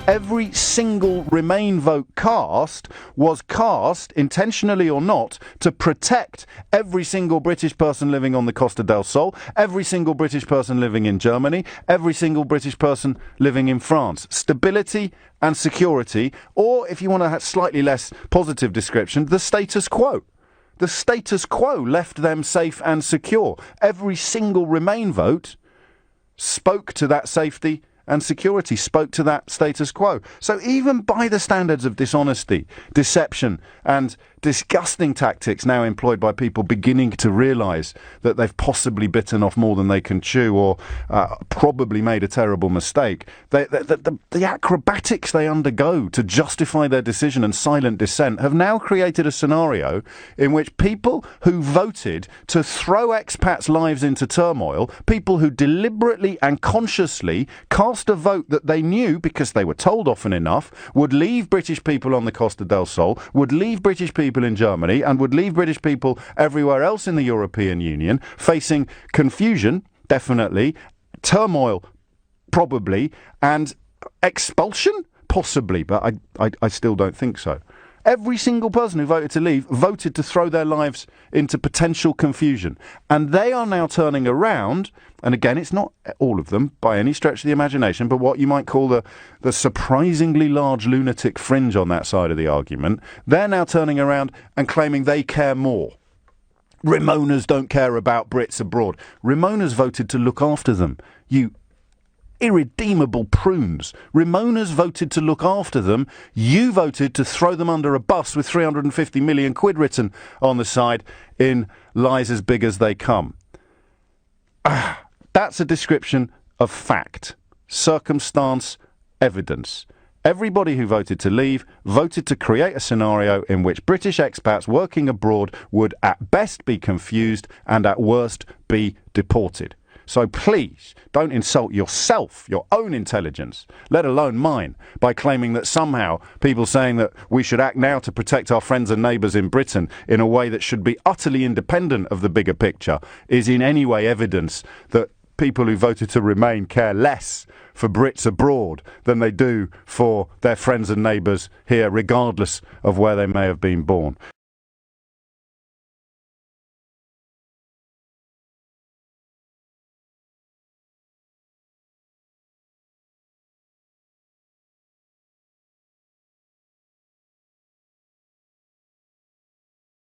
every single Remain vote cast was cast, intentionally or not, to protect every single British person living on the Costa del Sol, every single British person living in Germany, every single British person living in France. Stability and security, or if you want a slightly less positive description, the status quo. The status quo left them safe and secure. Every single Remain vote spoke to that safety and security, spoke to that status quo. So even by the standards of dishonesty, deception and disgusting tactics now employed by people beginning to realise that they've possibly bitten off more than they can chew, or probably made a terrible mistake, the acrobatics they undergo to justify their decision and silent dissent have now created a scenario in which people who voted to throw expats' lives into turmoil, people who deliberately and consciously cast a vote that they knew, because they were told often enough, would leave British people on the Costa del Sol, would leave British people in Germany, and would leave British people everywhere else in the European Union facing confusion, definitely, turmoil, probably, and expulsion, possibly, but I still don't think so. Every single person who voted to leave voted to throw their lives into potential confusion. And they are now turning around, and again, it's not all of them by any stretch of the imagination, but what you might call the surprisingly large lunatic fringe on that side of the argument, they're now turning around and claiming they care more. Remoaners don't care about Brits abroad. Remoaners voted to look after them. You irredeemable prunes. Remoaners voted to look after them. You voted to throw them under a bus with 350 million quid written on the side in lies as big as they come. That's a description of fact, circumstance, evidence. Everybody who voted to leave voted to create a scenario in which British expats working abroad would at best be confused and at worst be deported. So please, don't insult yourself, your own intelligence, let alone mine, by claiming that somehow people saying that we should act now to protect our friends and neighbours in Britain in a way that should be utterly independent of the bigger picture is in any way evidence that people who voted to Remain care less for Brits abroad than they do for their friends and neighbours here, regardless of where they may have been born.